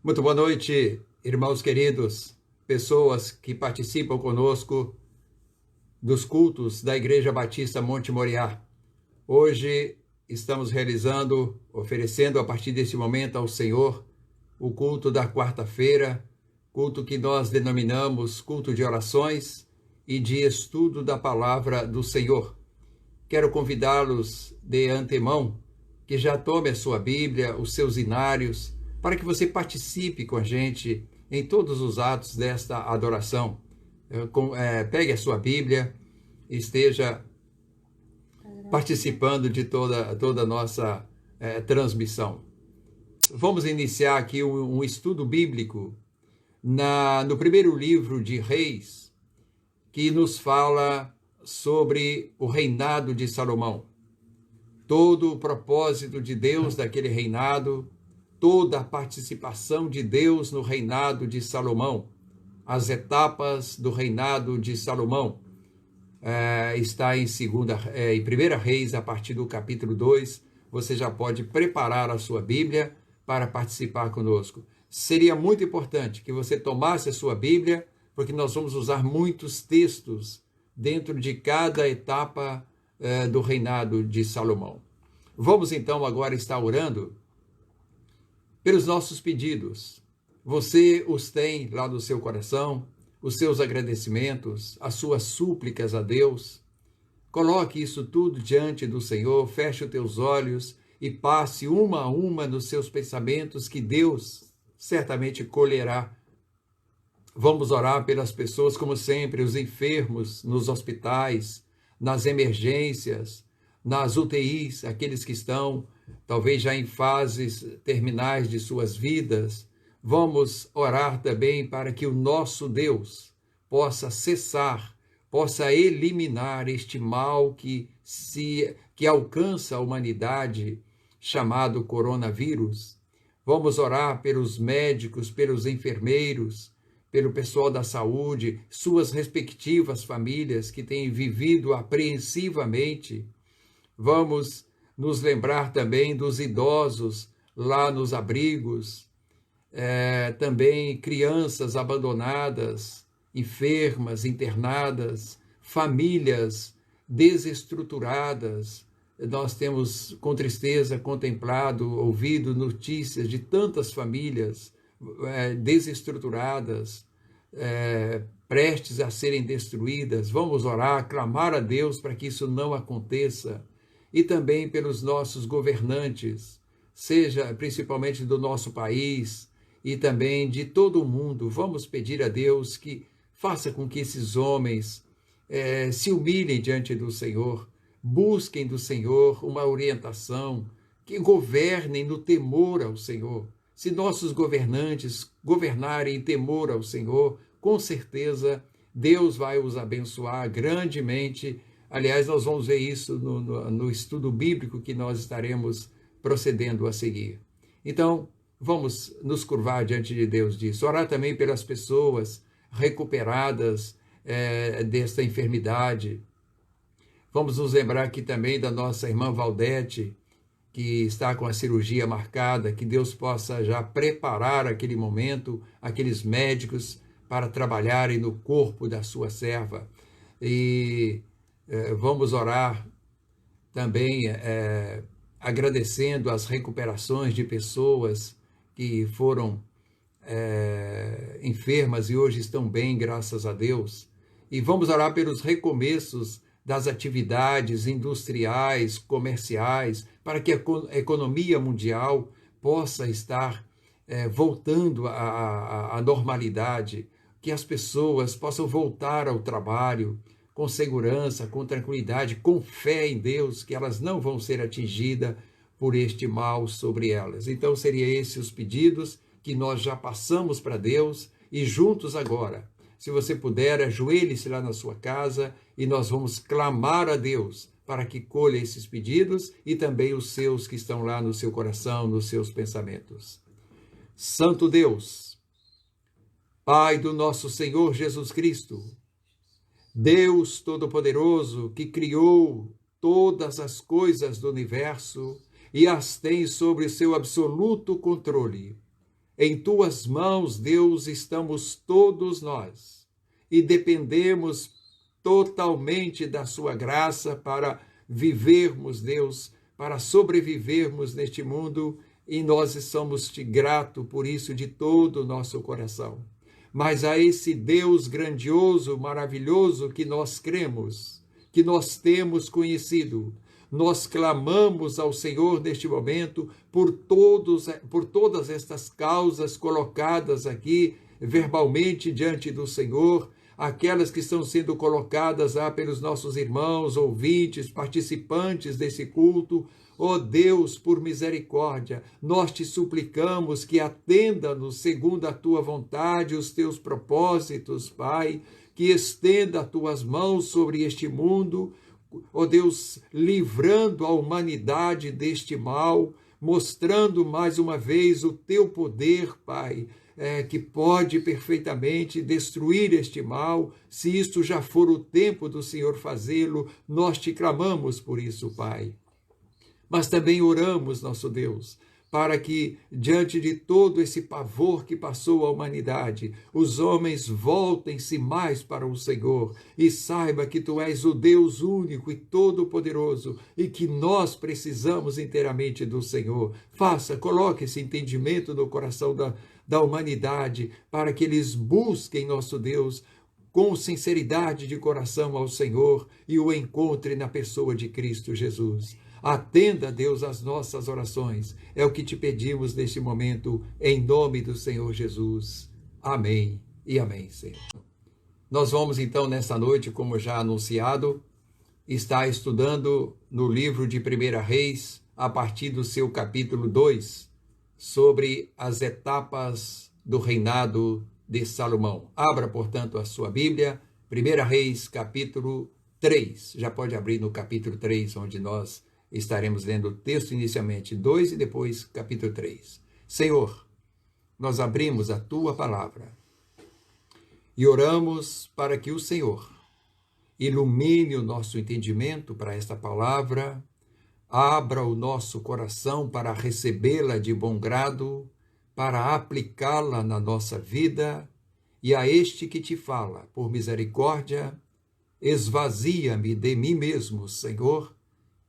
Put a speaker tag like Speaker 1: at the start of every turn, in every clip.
Speaker 1: Muito boa noite, irmãos queridos, pessoas que participam conosco dos cultos da Igreja Batista Monte Moriá. Hoje estamos oferecendo a partir desse momento ao Senhor o culto da quarta-feira, culto que nós denominamos culto de orações e de estudo da palavra do Senhor. Quero convidá-los de antemão que já tome a sua Bíblia, os seus inários, para que você participe com a gente em todos os atos desta adoração. Pegue a sua Bíblia e esteja participando de toda a nossa transmissão. Vamos iniciar aqui um estudo bíblico no primeiro livro de Reis, que nos fala sobre o reinado de Salomão. Todo o propósito de Deus daquele reinado, toda a participação de Deus no reinado de Salomão, as etapas do reinado de Salomão, está em 1 Reis, a partir do capítulo 2. Você já pode preparar a sua Bíblia para participar conosco. Seria muito importante que você tomasse a sua Bíblia, porque nós vamos usar muitos textos dentro de cada etapa do reinado de Salomão. Vamos então agora estar orando pelos nossos pedidos. Você os tem lá no seu coração, os seus agradecimentos, as suas súplicas a Deus. Coloque isso tudo diante do Senhor, feche os teus olhos e passe uma a uma nos seus pensamentos que Deus certamente colherá. Vamos orar pelas pessoas, como sempre, os enfermos nos hospitais, nas emergências, nas UTIs, aqueles que estão talvez já em fases terminais de suas vidas. Vamos orar também para que o nosso Deus possa cessar, possa eliminar este mal que alcança a humanidade, chamado coronavírus. Vamos orar pelos médicos, pelos enfermeiros, pelo pessoal da saúde, suas respectivas famílias que têm vivido apreensivamente. Vamos nos lembrar também dos idosos lá nos abrigos, também crianças abandonadas, enfermas, internadas, famílias desestruturadas. Nós temos com tristeza contemplado, ouvido notícias de tantas famílias desestruturadas, prestes a serem destruídas. Vamos orar, clamar a Deus para que isso não aconteça. E também pelos nossos governantes, seja principalmente do nosso país e também de todo o mundo. Vamos pedir a Deus que faça com que esses homens se humilhem diante do Senhor, busquem do Senhor uma orientação, que governem no temor ao Senhor. Se nossos governantes governarem em temor ao Senhor, com certeza Deus vai os abençoar grandemente. Aliás, nós vamos ver isso no estudo bíblico que nós estaremos procedendo a seguir. Então, vamos nos curvar diante de Deus disso. Orar também pelas pessoas recuperadas desta enfermidade. Vamos nos lembrar aqui também da nossa irmã Valdete, que está com a cirurgia marcada, que Deus possa já preparar aquele momento, aqueles médicos para trabalharem no corpo da sua serva. E vamos orar também agradecendo as recuperações de pessoas que foram enfermas e hoje estão bem, graças a Deus. E vamos orar pelos recomeços das atividades industriais, comerciais, para que a economia mundial possa estar voltando à normalidade, que as pessoas possam voltar ao trabalho com segurança, com tranquilidade, com fé em Deus, que elas não vão ser atingidas por este mal sobre elas. Então, seriam esses os pedidos que nós já passamos para Deus e juntos agora. Se você puder, ajoelhe-se lá na sua casa e nós vamos clamar a Deus para que colha esses pedidos e também os seus que estão lá no seu coração, nos seus pensamentos. Santo Deus, Pai do nosso Senhor Jesus Cristo, Deus Todo-Poderoso que criou todas as coisas do universo e as tem sobre seu absoluto controle, Em tuas mãos, Deus, estamos todos nós e dependemos totalmente da sua graça para vivermos, Deus, para sobrevivermos neste mundo, e nós somos-te grato por isso de todo o nosso coração. Mas a esse Deus grandioso, maravilhoso que nós cremos, que nós temos conhecido, nós clamamos ao Senhor neste momento por todas estas causas colocadas aqui verbalmente diante do Senhor, aquelas que estão sendo colocadas pelos nossos irmãos, ouvintes, participantes desse culto. Ó Deus, por misericórdia, nós te suplicamos que atenda-nos segundo a tua vontade, os teus propósitos, Pai, que estenda as tuas mãos sobre este mundo, ó Deus, livrando a humanidade deste mal, mostrando mais uma vez o teu poder, Pai, que pode perfeitamente destruir este mal. Se isto já for o tempo do Senhor fazê-lo, nós te clamamos por isso, Pai. Mas também oramos, nosso Deus, para que, diante de todo esse pavor que passou a humanidade, os homens voltem-se mais para o Senhor e saiba que Tu és o Deus único e todo-poderoso e que nós precisamos inteiramente do Senhor. Coloque esse entendimento no coração da humanidade para que eles busquem, nosso Deus, com sinceridade de coração ao Senhor e o encontrem na pessoa de Cristo Jesus. Atenda, Deus, às nossas orações. É o que te pedimos neste momento, em nome do Senhor Jesus. Amém e amém, Senhor. Nós vamos então, nessa noite, como já anunciado, estar estudando no livro de 1 Reis, a partir do seu capítulo 2, sobre as etapas do reinado de Salomão. Abra, portanto, a sua Bíblia, 1 Reis, capítulo 3. Já pode abrir no capítulo 3, onde nós estaremos lendo o texto inicialmente 2 e depois capítulo 3. Senhor, nós abrimos a Tua palavra e oramos para que o Senhor ilumine o nosso entendimento para esta palavra, abra o nosso coração para recebê-la de bom grado, para aplicá-la na nossa vida, e a este que te fala, por misericórdia, esvazia-me de mim mesmo, Senhor,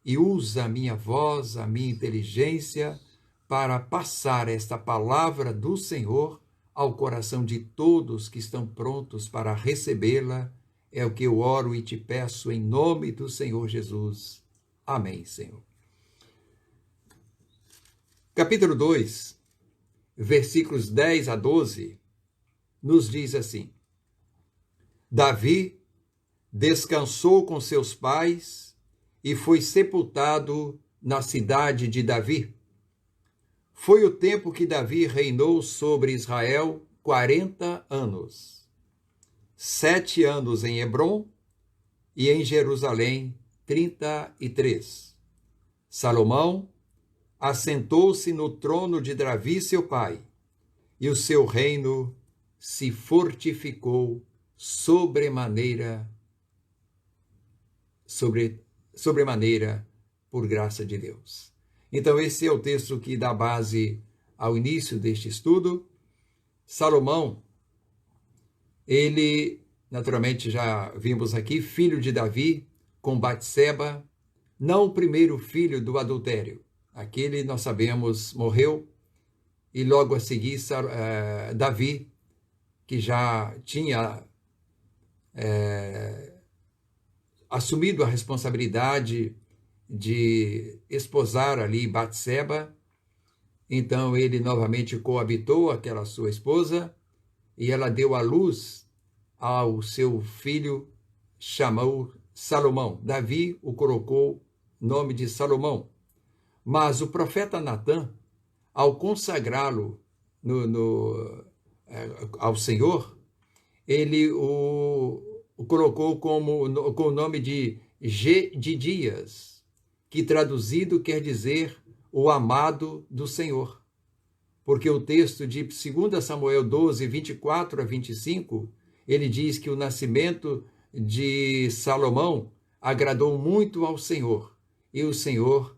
Speaker 1: e usa a minha voz, a minha inteligência, para passar esta palavra do Senhor ao coração de todos que estão prontos para recebê-la. É o que eu oro e te peço em nome do Senhor Jesus. Amém, Senhor. Capítulo 2, versículos 10 a 12, nos diz assim: Davi descansou com seus pais e foi sepultado na cidade de Davi. Foi o tempo que Davi reinou sobre Israel 40 anos. 7 anos em Hebrom e em Jerusalém 33. Salomão assentou-se no trono de Davi, seu pai, e o seu reino se fortificou sobremaneira por graça de Deus. Então, esse é o texto que dá base ao início deste estudo. Salomão, ele, naturalmente, já vimos aqui, filho de Davi, com Batseba, não o primeiro filho do adultério. Aquele, nós sabemos, morreu, e logo a seguir, Davi, que já tinha assumido a responsabilidade de esposar ali Batseba, então ele novamente coabitou aquela sua esposa e ela deu à luz ao seu filho, chamou Salomão. Davi o colocou nome de Salomão, mas o profeta Natã, ao consagrá-lo ao Senhor, ele o colocou com o nome de Gedias, que traduzido quer dizer o amado do Senhor. Porque o texto de 2 Samuel 12, 24 a 25, ele diz que o nascimento de Salomão agradou muito ao Senhor, e o Senhor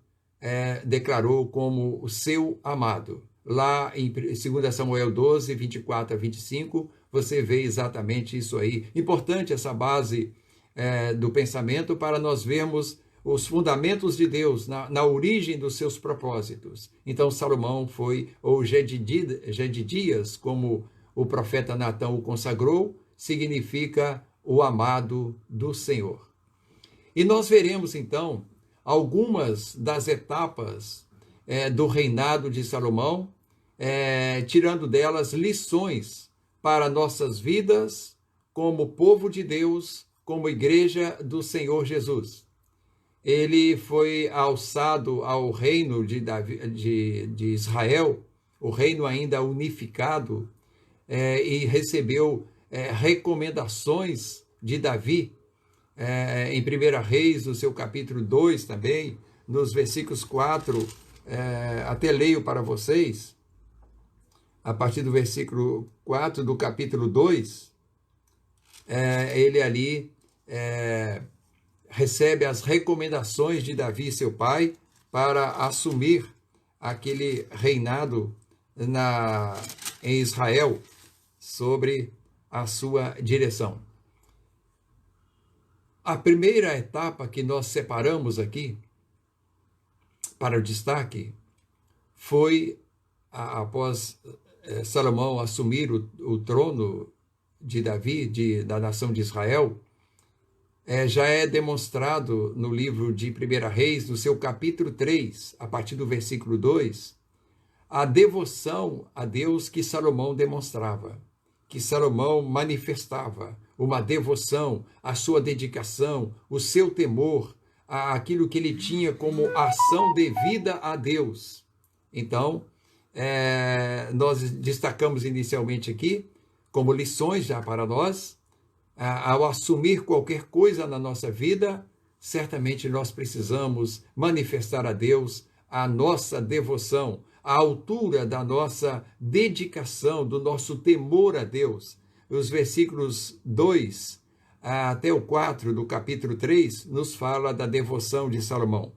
Speaker 1: declarou como o seu amado. lá em 2 Samuel 12, 24 a 25, você vê exatamente isso aí. Importante essa base do pensamento para nós vermos os fundamentos de Deus na origem dos seus propósitos. Então Salomão foi, ou Gedidias, como o profeta Natão o consagrou, significa o amado do Senhor. E nós veremos então algumas das etapas do reinado de Salomão, tirando delas lições para nossas vidas como povo de Deus, como igreja do Senhor Jesus. Ele foi alçado ao reino de Israel, o reino ainda unificado, e recebeu recomendações de Davi, em 1 Reis, no seu capítulo 2 também, nos versículos 4, até leio para vocês, a partir do versículo 4 do capítulo 2, ele ali recebe as recomendações de Davi, seu pai, para assumir aquele reinado em Israel, sobre a sua direção. A primeira etapa que nós separamos aqui, para o destaque, foi após Salomão assumir o trono de Davi, da nação de Israel. Já é demonstrado no livro de 1 Reis, no seu capítulo 3, a partir do versículo 2, a devoção a Deus que Salomão demonstrava, que Salomão manifestava, uma devoção, a sua dedicação, o seu temor, aquilo que ele tinha como ação devida a Deus. Então, nós destacamos inicialmente aqui, como lições já para nós, ao assumir qualquer coisa na nossa vida, certamente nós precisamos manifestar a Deus a nossa devoção, a altura da nossa dedicação, do nosso temor a Deus. Os versículos 2 até o 4 do capítulo 3 nos fala da devoção de Salomão.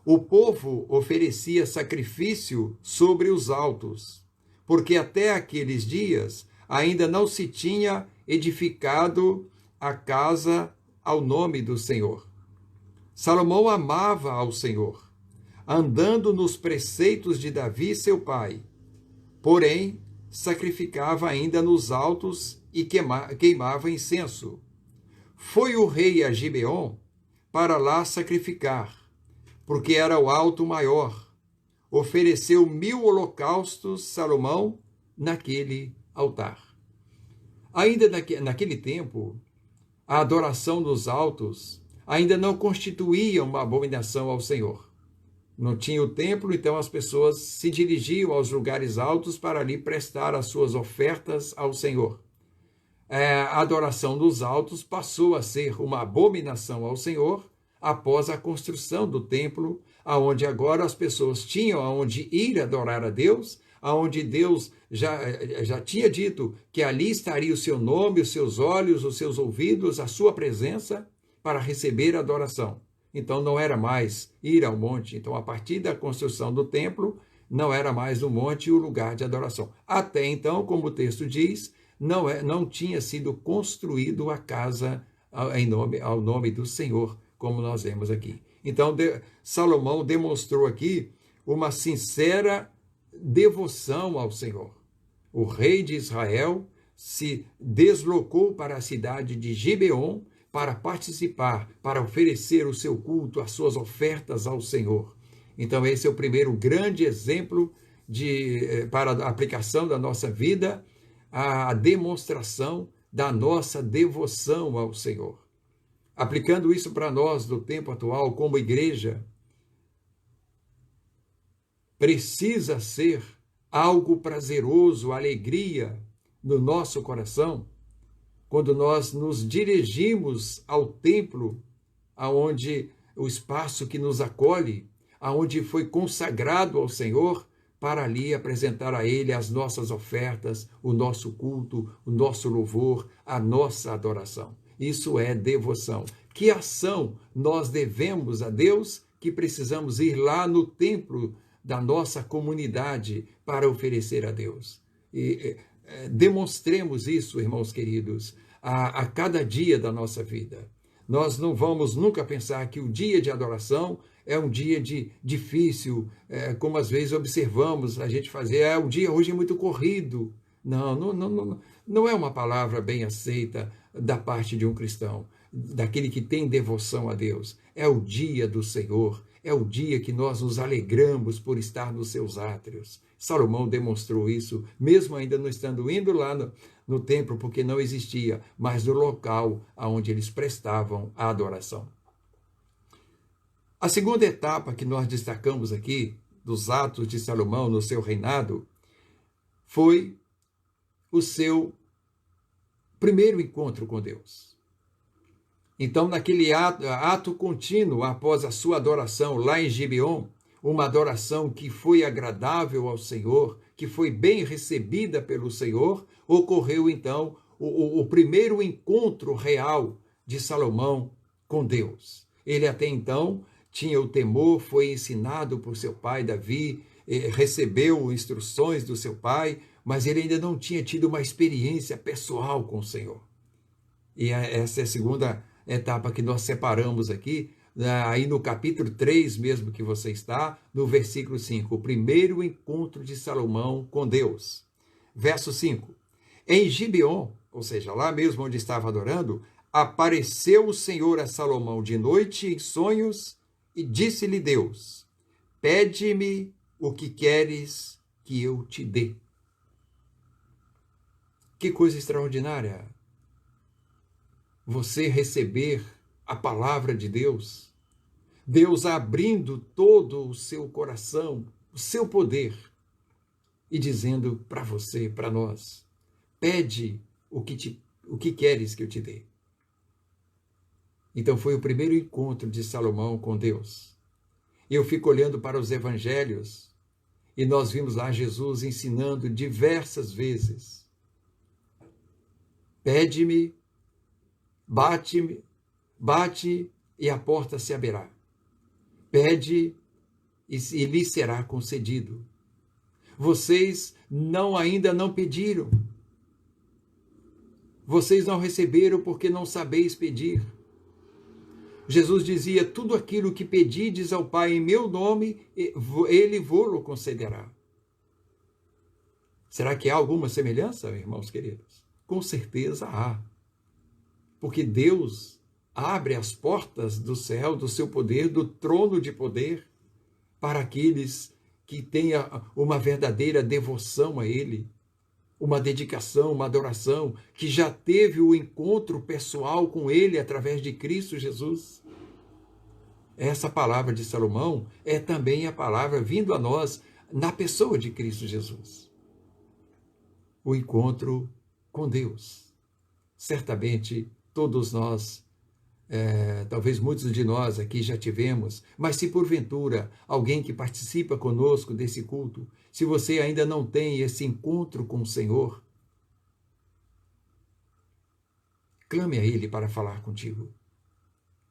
Speaker 1: O povo oferecia sacrifício sobre os altos, porque até aqueles dias ainda não se tinha edificado a casa ao nome do Senhor. Salomão amava ao Senhor, andando nos preceitos de Davi, seu pai. Porém, sacrificava ainda nos altos e queimava incenso. Foi o rei a Gibeon para lá sacrificar, porque era o alto maior. Ofereceu 1000 holocaustos, Salomão, naquele altar. Ainda naquele tempo, a adoração nos altos ainda não constituía uma abominação ao Senhor. Não tinha o templo, então as pessoas se dirigiam aos lugares altos para ali prestar as suas ofertas ao Senhor. A adoração nos altos passou a ser uma abominação ao Senhor após a construção do templo, aonde agora as pessoas tinham aonde ir adorar a Deus, aonde Deus já tinha dito que ali estaria o seu nome, os seus olhos, os seus ouvidos, a sua presença para receber a adoração. Então não era mais ir ao monte. Então, a partir da construção do templo, não era mais o monte o lugar de adoração. Até então, como o texto diz, não tinha sido construído a casa ao nome do Senhor, como nós vemos aqui. Então, Salomão demonstrou aqui uma sincera devoção ao Senhor. O rei de Israel se deslocou para a cidade de Gibeon para participar, para oferecer o seu culto, as suas ofertas ao Senhor. Então, esse é o primeiro grande exemplo para a aplicação da nossa vida, a demonstração da nossa devoção ao Senhor. Aplicando isso para nós do tempo atual, como igreja, precisa ser algo prazeroso, alegria no nosso coração, quando nós nos dirigimos ao templo, aonde o espaço que nos acolhe, aonde foi consagrado ao Senhor, para ali apresentar a Ele as nossas ofertas, o nosso culto, o nosso louvor, a nossa adoração. Isso é devoção. Que ação nós devemos a Deus que precisamos ir lá no templo da nossa comunidade para oferecer a Deus. E demonstremos isso, irmãos queridos, a cada dia da nossa vida. Nós não vamos nunca pensar que o dia de adoração é um dia difícil, como às vezes observamos a gente fazer, o dia hoje é muito corrido. Não é uma palavra bem aceita da parte de um cristão, daquele que tem devoção a Deus. É o dia do Senhor, é o dia que nós nos alegramos por estar nos seus átrios. Salomão demonstrou isso, mesmo ainda não estando indo lá no templo, porque não existia, mas no local onde eles prestavam a adoração. A segunda etapa que nós destacamos aqui, dos atos de Salomão no seu reinado, foi o seu primeiro encontro com Deus. Então, naquele ato contínuo, após a sua adoração lá em Gibeon, uma adoração que foi agradável ao Senhor, que foi bem recebida pelo Senhor, ocorreu então o primeiro encontro real de Salomão com Deus. Ele até então tinha o temor, foi ensinado por seu pai Davi, recebeu instruções do seu pai, mas ele ainda não tinha tido uma experiência pessoal com o Senhor. E essa é a segunda etapa que nós separamos aqui, aí no capítulo 3 mesmo que você está, no versículo 5, o primeiro encontro de Salomão com Deus. Verso 5, em Gibeon, ou seja, lá mesmo onde estava adorando, apareceu o Senhor a Salomão de noite em sonhos e disse-lhe Deus, pede-me o que queres que eu te dê. Que coisa extraordinária! Você receber a palavra de Deus, Deus abrindo todo o seu coração, o seu poder, e dizendo para você, para nós, pede o que queres que eu te dê. Então foi o primeiro encontro de Salomão com Deus. Eu fico olhando para os evangelhos e nós vimos lá Jesus ensinando diversas vezes. Pede-me, bate e a porta se abrirá. Pede e lhe será concedido. Vocês ainda não pediram. Vocês não receberam porque não sabeis pedir. Jesus dizia, tudo aquilo que pedides ao Pai em meu nome, ele vos concederá. Será que há alguma semelhança, irmãos queridos? Com certeza há. Porque Deus abre as portas do céu, do seu poder, do trono de poder, para aqueles que tenham uma verdadeira devoção a Ele, uma dedicação, uma adoração, que já teve o encontro pessoal com Ele através de Cristo Jesus. Essa palavra de Salomão é também a palavra vindo a nós na pessoa de Cristo Jesus. O encontro com Deus. Certamente todos nós, talvez muitos de nós aqui já tivemos, mas se porventura alguém que participa conosco desse culto, se você ainda não tem esse encontro com o Senhor, clame a Ele para falar contigo.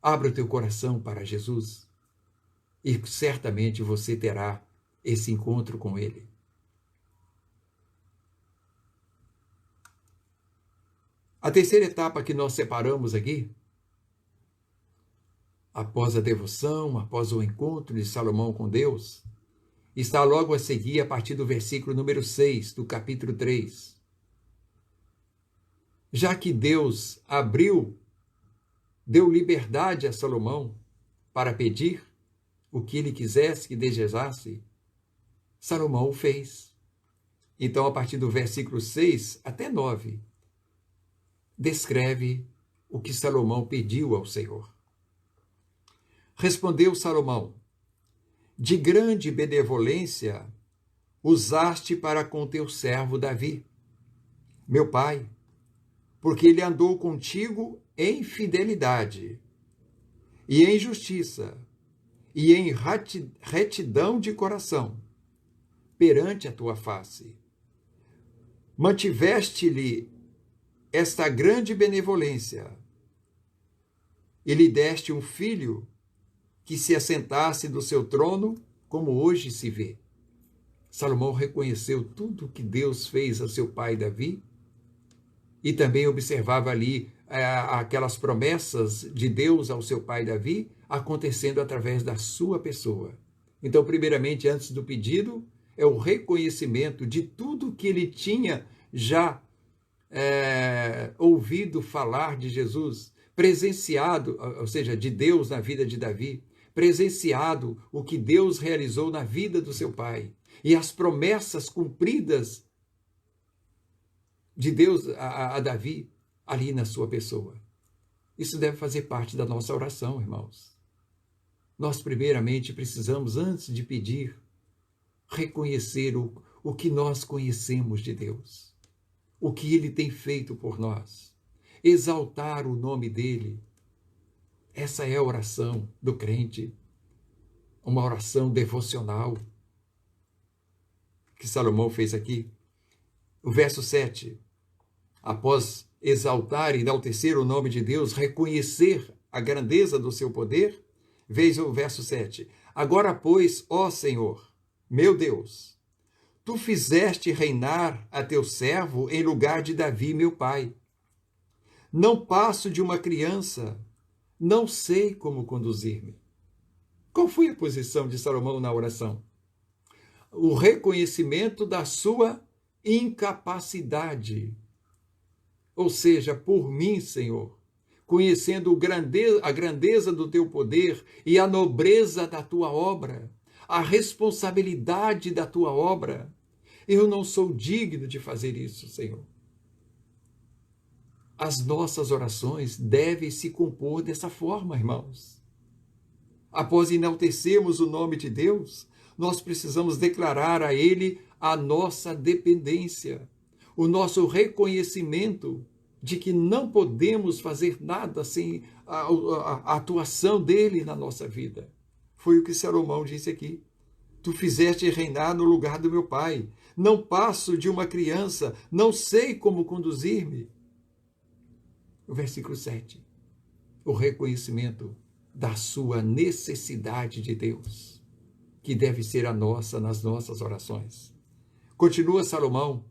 Speaker 1: Abra o teu coração para Jesus e certamente você terá esse encontro com Ele. A terceira etapa que nós separamos aqui, após a devoção, após o encontro de Salomão com Deus, está logo a seguir a partir do versículo número 6 do capítulo 3. Já que Deus deu liberdade a Salomão para pedir o que ele quisesse, que desejasse, Salomão o fez. Então, a partir do versículo 6 até 9, descreve o que Salomão pediu ao Senhor. Respondeu Salomão, de grande benevolência usaste para com teu servo Davi, meu pai, porque ele andou contigo em fidelidade, e em justiça, e em retidão de coração, perante a tua face. Mantiveste-lhe esta grande benevolência, e lhe deste um filho que se assentasse do seu trono, como hoje se vê. Salomão reconheceu tudo que Deus fez a seu pai Davi e também observava ali aquelas promessas de Deus ao seu pai Davi acontecendo através da sua pessoa. Então, primeiramente, antes do pedido, é o reconhecimento de tudo que ele tinha já ouvido falar de Jesus, presenciado, ou seja, de Deus na vida de Davi, presenciado o que Deus realizou na vida do seu pai e as promessas cumpridas de Deus a Davi ali na sua pessoa. Isso deve fazer parte da nossa oração, irmãos. Nós primeiramente precisamos, antes de pedir, reconhecer o que nós conhecemos de Deus, o que Ele tem feito por nós, exaltar o nome dEle. Essa é a oração do crente, uma oração devocional que Salomão fez aqui. O verso 7, após exaltar e enaltecer o nome de Deus, reconhecer a grandeza do seu poder, veja o verso 7. Agora, pois, ó Senhor, meu Deus, tu fizeste reinar a teu servo em lugar de Davi, meu pai. Não passo de uma criança, não sei como conduzir-me. Qual foi a posição de Salomão na oração? O reconhecimento da sua incapacidade. Ou seja, por mim, Senhor, conhecendo a grandeza do teu poder e a nobreza da tua obra, a responsabilidade da tua obra, eu não sou digno de fazer isso, Senhor. As nossas orações devem se compor dessa forma, irmãos. Após enaltecermos o nome de Deus, nós precisamos declarar a Ele a nossa dependência, o nosso reconhecimento de que não podemos fazer nada sem a atuação dEle na nossa vida. Foi o que Salomão disse aqui. Tu fizeste reinar no lugar do meu pai. Não passo de uma criança, não sei como conduzir-me. O versículo 7. O reconhecimento da sua necessidade de Deus, que deve ser a nossa nas nossas orações. Continua Salomão.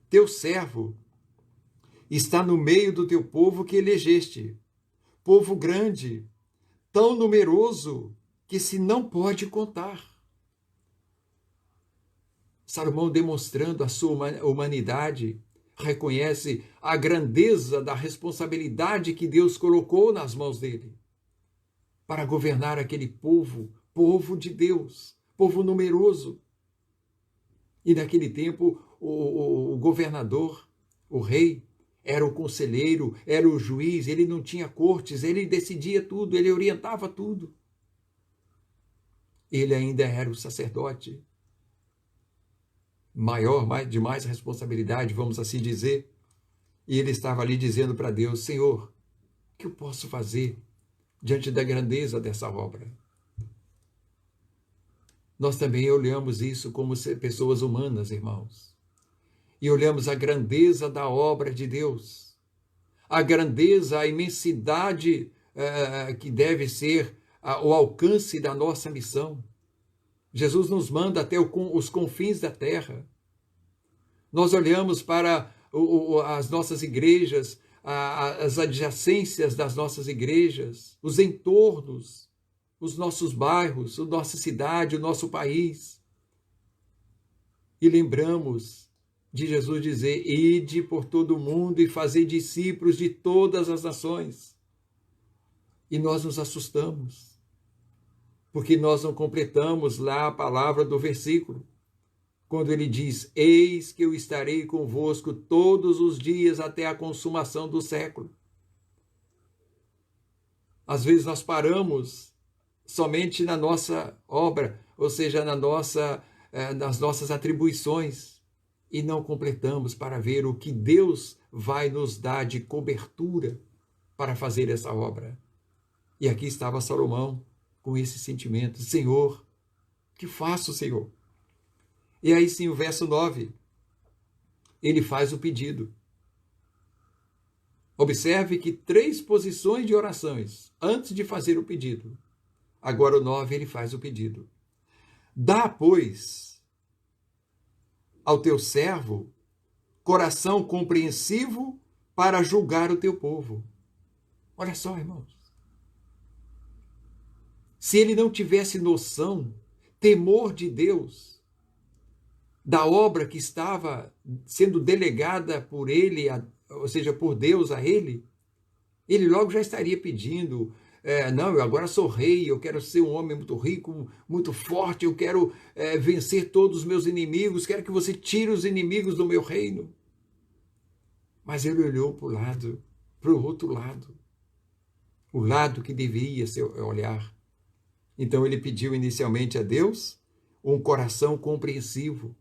Speaker 1: Teu servo está no meio do teu povo que elegeste, povo grande, tão numeroso que se não pode contar. Salomão, demonstrando a sua humanidade, reconhece a grandeza da responsabilidade que Deus colocou nas mãos dele para governar aquele povo, povo de Deus, povo numeroso. E naquele tempo, o governador, o rei, era o conselheiro, era o juiz, ele não tinha cortes, ele decidia tudo, ele orientava tudo. Ele ainda era o sacerdote, de mais responsabilidade, vamos assim dizer. E ele estava ali dizendo para Deus: Senhor, o que eu posso fazer diante da grandeza dessa obra? Nós também olhamos isso como pessoas humanas, irmãos. E olhamos a grandeza da obra de Deus, a grandeza, a imensidade que deve ser o alcance da nossa missão. Jesus nos manda até os confins da terra. Nós olhamos para as nossas igrejas, as adjacências das nossas igrejas, os entornos, os nossos bairros, a nossa cidade, o nosso país. E lembramos de Jesus dizer: ide por todo o mundo e fazei discípulos de todas as nações. E nós nos assustamos, porque nós não completamos lá a palavra do versículo, quando ele diz: eis que eu estarei convosco todos os dias até a consumação do século. Às vezes nós paramos somente na nossa obra, ou seja, nas nossas atribuições, e não completamos para ver o que Deus vai nos dar de cobertura para fazer essa obra. E aqui estava Salomão com esse sentimento: Senhor, que faço, Senhor? E aí sim, o verso 9, ele faz o pedido. Observe que 3 posições de orações antes de fazer o pedido. Agora o 9, ele faz o pedido. Dá, pois, ao teu servo coração compreensivo para julgar o teu povo. Olha só, irmãos. Se ele não tivesse noção, temor de Deus, da obra que estava sendo delegada por ele, ou seja, por Deus a ele logo já estaria pedindo, não, eu agora sou rei, eu quero ser um homem muito rico, muito forte, eu quero vencer todos os meus inimigos, quero que você tire os inimigos do meu reino. Mas ele olhou para o outro lado, o lado que deveria ser olhar. Então ele pediu inicialmente a Deus um coração compreensivo.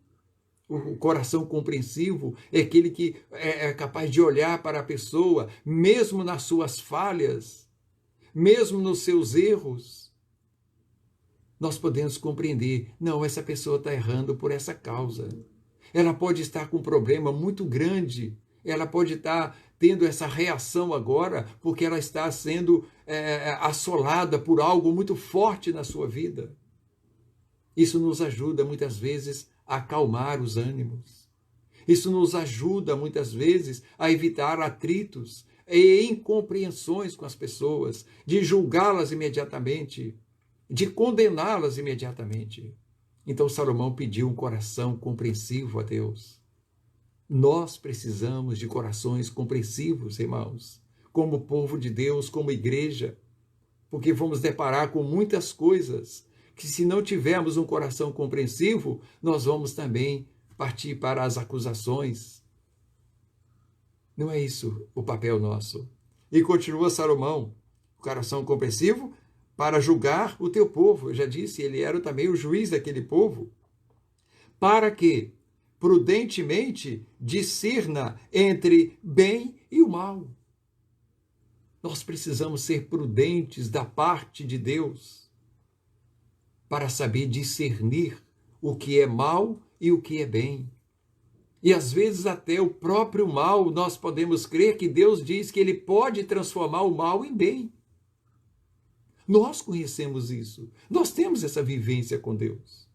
Speaker 1: O coração compreensivo é aquele que é capaz de olhar para a pessoa, mesmo nas suas falhas, mesmo nos seus erros. Nós podemos compreender, não, essa pessoa está errando por essa causa. Ela pode estar com um problema muito grande, ela pode estar tendo essa reação agora porque ela está sendo assolada por algo muito forte na sua vida. Isso nos ajuda muitas vezes a acalmar os ânimos. Isso nos ajuda muitas vezes a evitar atritos e incompreensões com as pessoas, de julgá-las imediatamente, de condená-las imediatamente. Então Salomão pediu um coração compreensivo a Deus. Nós precisamos de corações compreensivos, irmãos, como povo de Deus, como igreja, porque vamos deparar com muitas coisas que, se não tivermos um coração compreensivo, nós vamos também partir para as acusações. Não é isso o papel nosso. E continua Salomão, o coração compreensivo, para julgar o teu povo. Eu já disse, ele era também o juiz daquele povo. Para que prudentemente discerna entre bem e o mal. Nós precisamos ser prudentes da parte de Deus para saber discernir o que é mal e o que é bem. E às vezes até o próprio mal, nós podemos crer que Deus diz que ele pode transformar o mal em bem. Nós conhecemos isso. Nós temos essa vivência com Deus.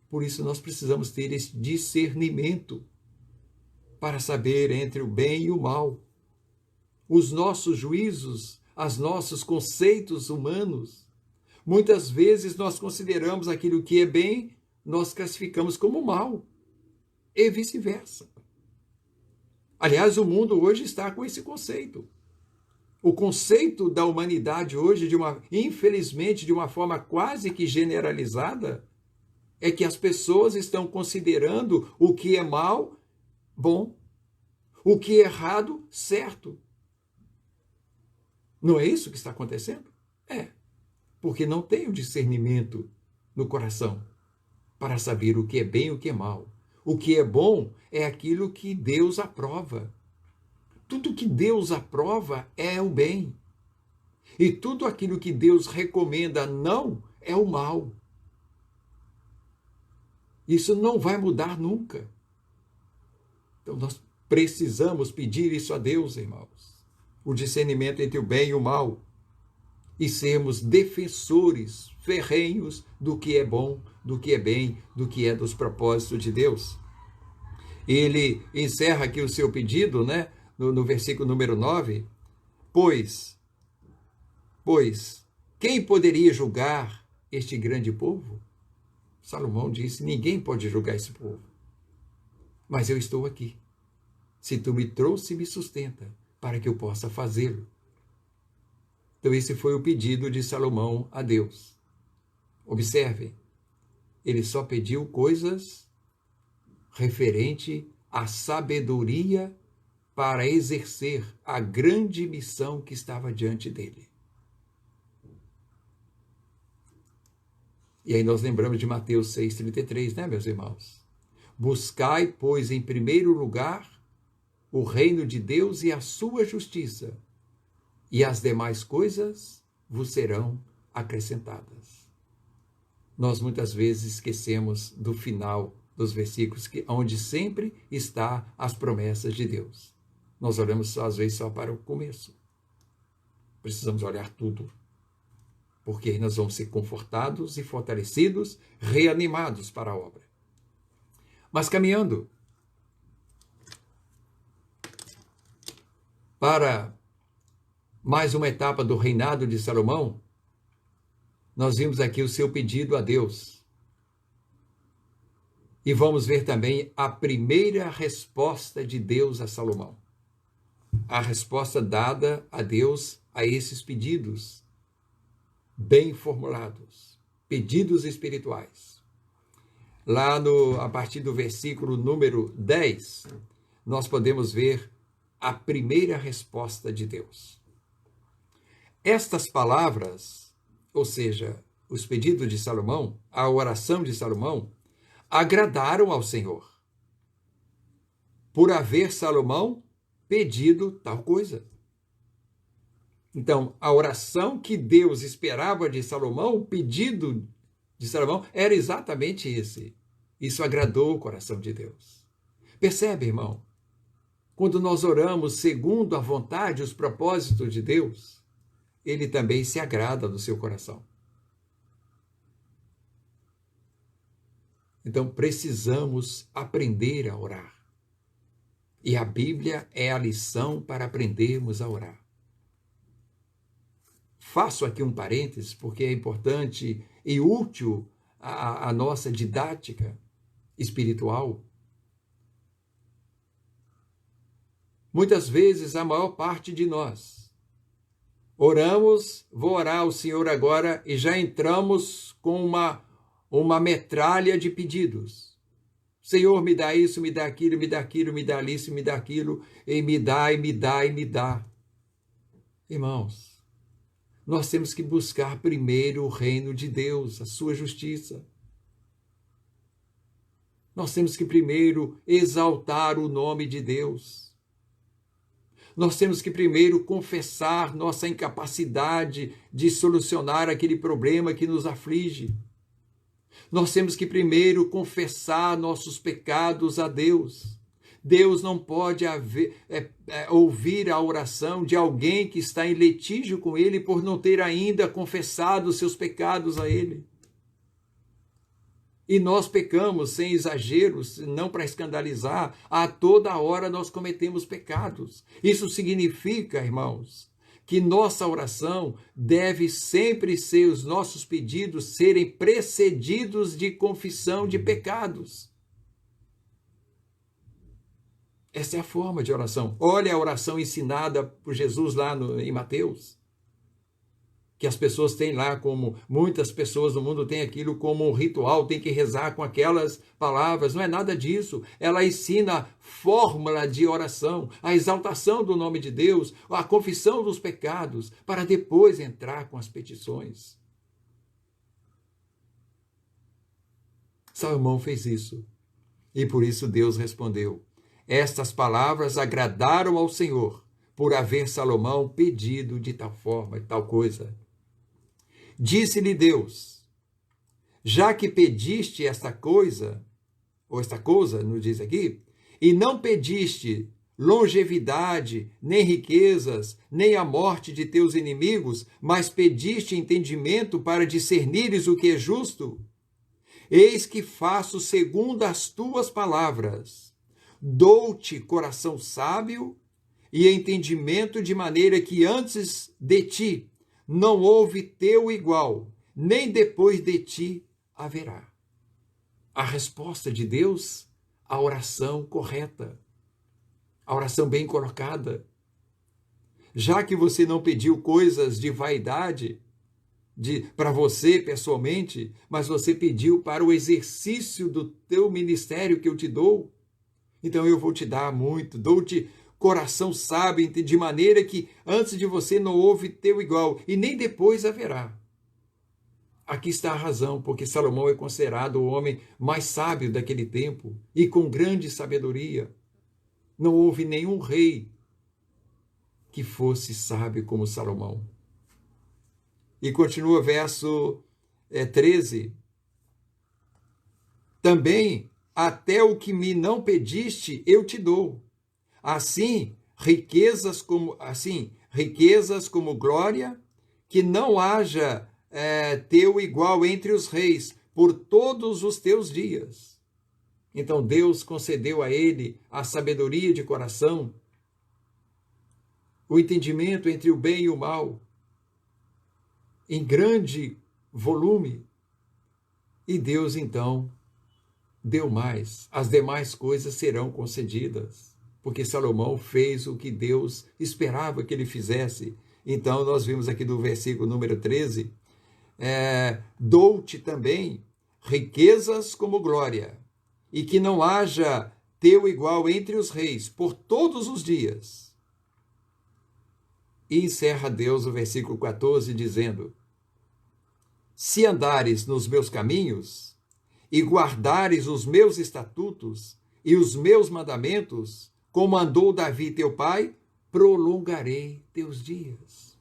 Speaker 1: Por isso nós precisamos ter esse discernimento para saber entre o bem e o mal. Os nossos juízos, os nossos conceitos humanos, muitas vezes nós consideramos aquilo que é bem, nós classificamos como mal. E vice-versa. Aliás, o mundo hoje está com esse conceito. O conceito da humanidade hoje, infelizmente, de uma forma quase que generalizada, é que as pessoas estão considerando o que é mal, bom, o que é errado, certo. Não é isso que está acontecendo? É, porque não tem o discernimento no coração para saber o que é bem e o que é mal. O que é bom é aquilo que Deus aprova. Tudo que Deus aprova é o bem. E tudo aquilo que Deus recomenda não é o mal. Isso não vai mudar nunca. Então nós precisamos pedir isso a Deus, irmãos. O discernimento entre o bem e o mal. E sermos defensores ferrenhos do que é bom, do que é bem, do que é dos propósitos de Deus. Ele encerra aqui o seu pedido, né? No versículo número 9. Pois, quem poderia julgar este grande povo? Salomão disse, ninguém pode julgar esse povo. Mas eu estou aqui. Se tu me trouxe, me sustenta, para que eu possa fazê-lo. Então esse foi o pedido de Salomão a Deus. Observem, ele só pediu coisas referente à sabedoria para exercer a grande missão que estava diante dele. E aí nós lembramos de Mateus 6,33, né, meus irmãos? Buscai, pois, em primeiro lugar, o reino de Deus e a sua justiça, e as demais coisas vos serão acrescentadas. Nós muitas vezes esquecemos do final dos versículos, onde sempre está as promessas de Deus. Nós olhamos às vezes só para o começo. Precisamos olhar tudo porque aí nós vamos ser confortados e fortalecidos, reanimados para a obra. Mas caminhando para mais uma etapa do reinado de Salomão, nós vimos aqui o seu pedido a Deus. E vamos ver também a primeira resposta de Deus a Salomão. A resposta dada a Deus a esses pedidos bem formulados, pedidos espirituais. Lá a partir do versículo número 10, nós podemos ver a primeira resposta de Deus. Estas palavras, ou seja, os pedidos de Salomão, a oração de Salomão, agradaram ao Senhor, por haver Salomão pedido tal coisa. Então, a oração que Deus esperava de Salomão, o pedido de Salomão, era exatamente esse. Isso agradou o coração de Deus. Percebe, irmão? Quando nós oramos segundo a vontade e os propósitos de Deus, Ele também se agrada do seu coração. Então, precisamos aprender a orar. E a Bíblia é a lição para aprendermos a orar. Faço aqui um parênteses, porque é importante e útil a nossa didática espiritual. Muitas vezes, a maior parte de nós oramos, vou orar ao Senhor agora, e já entramos com uma metralha de pedidos. Senhor, me dá isso, me dá aquilo, me dá aquilo, me dá isso, me dá aquilo, e me dá, e me dá, e me dá. Irmãos, nós temos que buscar primeiro o reino de Deus, a sua justiça. Nós temos que primeiro exaltar o nome de Deus. Nós temos que primeiro confessar nossa incapacidade de solucionar aquele problema que nos aflige. Nós temos que primeiro confessar nossos pecados a Deus. Deus não pode ouvir a oração de alguém que está em litígio com Ele por não ter ainda confessado os seus pecados a Ele. E nós pecamos sem exageros, não para escandalizar, a toda hora nós cometemos pecados. Isso significa, irmãos, que nossa oração deve sempre ser, os nossos pedidos serem precedidos de confissão de pecados. Essa é a forma de oração. Olha a oração ensinada por Jesus lá em Mateus, que as pessoas têm lá, como muitas pessoas no mundo têm aquilo como um ritual, tem que rezar com aquelas palavras. Não é nada disso. Ela ensina a fórmula de oração, a exaltação do nome de Deus, a confissão dos pecados, para depois entrar com as petições. Salomão fez isso. E por isso Deus respondeu: estas palavras agradaram ao Senhor, por haver Salomão pedido de tal forma e tal coisa. Disse-lhe Deus: já que pediste esta coisa, nos diz aqui, e não pediste longevidade, nem riquezas, nem a morte de teus inimigos, mas pediste entendimento para discernires o que é justo, eis que faço segundo as tuas palavras. Dou-te coração sábio e entendimento, de maneira que antes de ti não houve teu igual, nem depois de ti haverá. A resposta de Deus, a oração correta, a oração bem colocada. Já que você não pediu coisas de vaidade para você pessoalmente, mas você pediu para o exercício do teu ministério que eu te dou, então eu vou te dar muito, dou-te coração sábio, de maneira que antes de você não houve teu igual, e nem depois haverá. Aqui está a razão, porque Salomão é considerado o homem mais sábio daquele tempo, e com grande sabedoria. Não houve nenhum rei que fosse sábio como Salomão. E continua verso 13. Também até o que me não pediste, eu te dou. Assim, riquezas como glória, que não haja teu igual entre os reis por todos os teus dias. Então Deus concedeu a ele a sabedoria de coração, o entendimento entre o bem e o mal, em grande volume. E Deus, então, deu mais. As demais coisas serão concedidas, porque Salomão fez o que Deus esperava que ele fizesse. Então, nós vimos aqui do versículo número 13, dou-te também riquezas como glória, e que não haja teu igual entre os reis por todos os dias. E encerra Deus o versículo 14 dizendo: se andares nos meus caminhos e guardares os meus estatutos e os meus mandamentos, como andou Davi teu pai, prolongarei teus dias.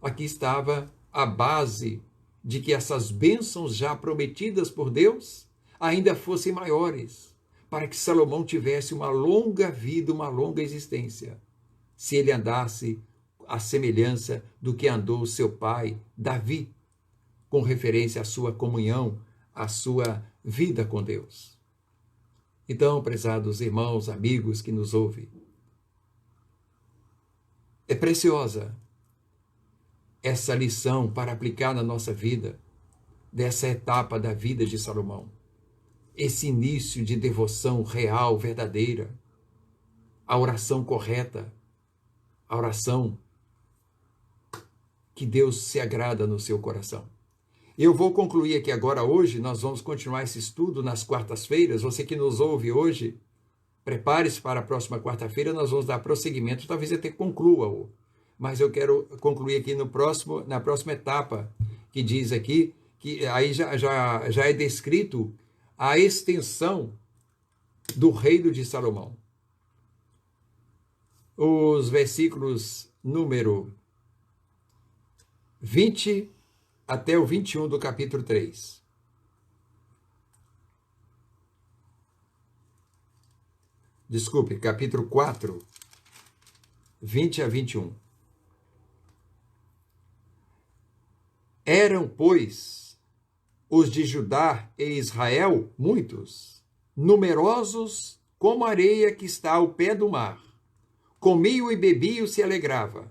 Speaker 1: Aqui estava a base de que essas bênçãos já prometidas por Deus ainda fossem maiores, para que Salomão tivesse uma longa vida, uma longa existência, se ele andasse à semelhança do que andou seu pai Davi, com referência à sua comunhão, à sua vida com Deus. Então, prezados irmãos, amigos que nos ouvem, é preciosa essa lição para aplicar na nossa vida, dessa etapa da vida de Salomão. Esse início de devoção real, verdadeira, a oração correta, a oração que Deus se agrada no seu coração. Eu vou concluir aqui agora hoje, nós vamos continuar esse estudo nas quartas-feiras. Você que nos ouve hoje, prepare-se para a próxima quarta-feira, nós vamos dar prosseguimento, talvez até conclua-o. Mas eu quero concluir aqui na próxima etapa, que diz aqui, que aí já é descrito a extensão do reino de Salomão. Os versículos número 20 até o 21 do capítulo 3. Desculpe, capítulo 4, 20 a 21. Eram, pois, os de Judá e Israel muitos, numerosos como a areia que está ao pé do mar. Comiam e bebiam, se alegravam.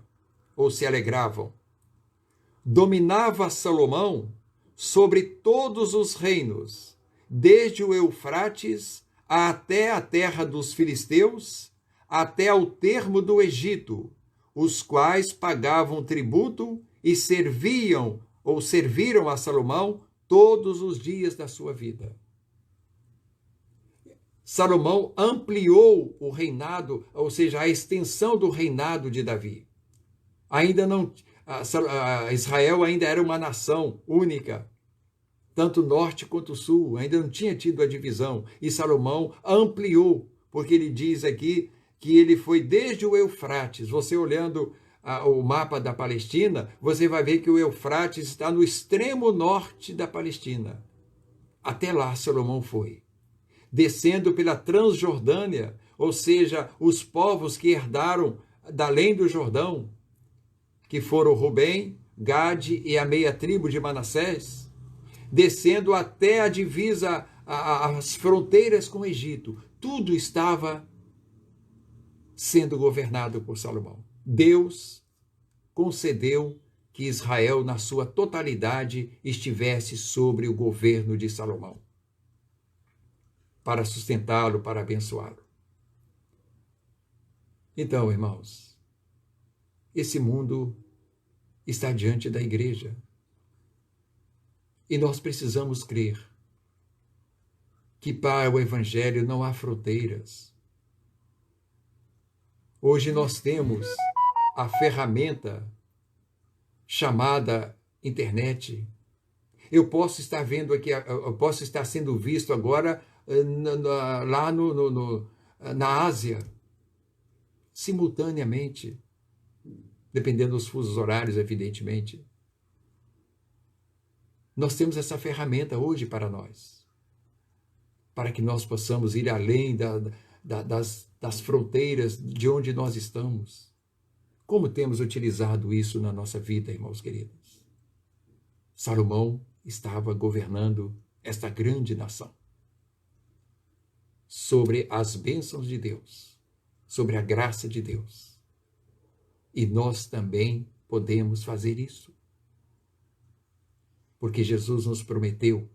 Speaker 1: Dominava Salomão sobre todos os reinos, desde o Eufrates até a terra dos filisteus, até ao termo do Egito, os quais pagavam tributo e serviram a Salomão todos os dias da sua vida. Salomão ampliou o reinado, ou seja, a extensão do reinado de Davi. Israel ainda era uma nação única, tanto norte quanto sul, ainda não tinha tido a divisão, e Salomão ampliou, porque ele diz aqui que ele foi desde o Eufrates. Você olhando o mapa da Palestina, você vai ver que o Eufrates está no extremo norte da Palestina. Até lá Salomão foi, descendo pela Transjordânia, ou seja, os povos que herdaram da além do Jordão, que foram Rubem, Gade e a meia tribo de Manassés, descendo até a divisa, as fronteiras com o Egito. Tudo estava sendo governado por Salomão. Deus concedeu que Israel, na sua totalidade, estivesse sobre o governo de Salomão, para sustentá-lo, para abençoá-lo. Então, irmãos, esse mundo está diante da igreja. E nós precisamos crer que para o Evangelho não há fronteiras. Hoje nós temos a ferramenta chamada internet. Eu posso estar vendo aqui, eu posso estar sendo visto agora lá na Ásia, simultaneamente, dependendo dos fusos horários, evidentemente. Nós temos essa ferramenta hoje para nós, para que nós possamos ir além das fronteiras de onde nós estamos. Como temos utilizado isso na nossa vida, irmãos queridos? Salomão estava governando esta grande nação sobre as bênçãos de Deus, sobre a graça de Deus. E nós também podemos fazer isso, porque Jesus nos prometeu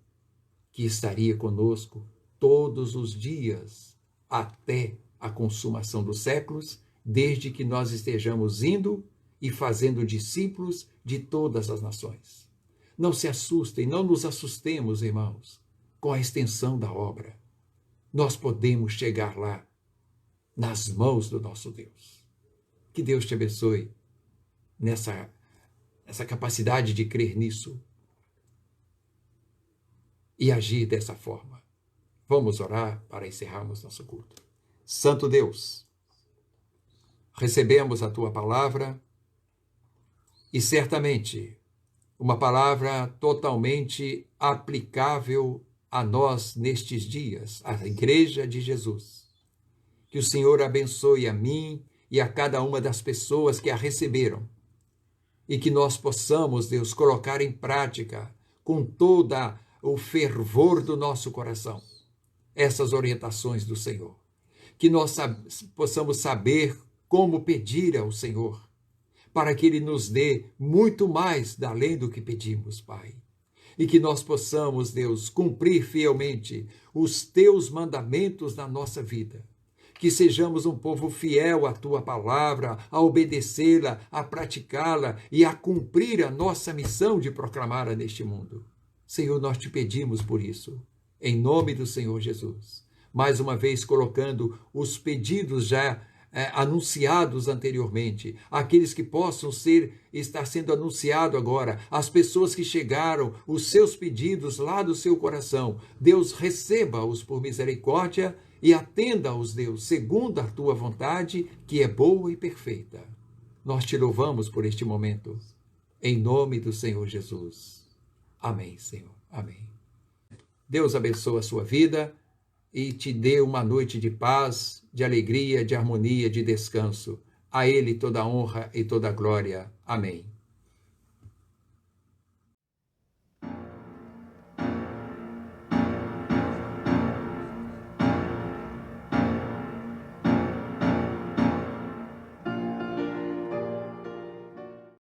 Speaker 1: que estaria conosco todos os dias até a consumação dos séculos, desde que nós estejamos indo e fazendo discípulos de todas as nações. Não se assustem, não nos assustemos, irmãos, com a extensão da obra. Nós podemos chegar lá, nas mãos do nosso Deus. Que Deus te abençoe nessa capacidade de crer nisso e agir dessa forma. Vamos orar para encerrarmos nosso culto. Santo Deus, recebemos a Tua palavra e certamente uma palavra totalmente aplicável a nós nestes dias, a Igreja de Jesus. Que o Senhor abençoe a mim e a cada uma das pessoas que a receberam e que nós possamos, Deus, colocar em prática com todo o fervor do nosso coração essas orientações do Senhor. Que nós possamos saber como pedir ao Senhor, para que Ele nos dê muito mais além do que pedimos, Pai. E que nós possamos, Deus, cumprir fielmente os Teus mandamentos na nossa vida. Que sejamos um povo fiel à Tua palavra, a obedecê-la, a praticá-la e a cumprir a nossa missão de proclamá-la neste mundo. Senhor, nós te pedimos por isso, em nome do Senhor Jesus. Mais uma vez colocando os pedidos já anunciados anteriormente, aqueles que possam estar sendo anunciado agora, as pessoas que chegaram, os seus pedidos lá do seu coração. Deus, receba-os por misericórdia e atenda-os, Deus, segundo a tua vontade, que é boa e perfeita. Nós te louvamos por este momento, em nome do Senhor Jesus. Amém, Senhor. Amém. Deus abençoe a sua vida e te dê uma noite de paz, de alegria, de harmonia, de descanso. A Ele toda a honra e toda a glória. Amém.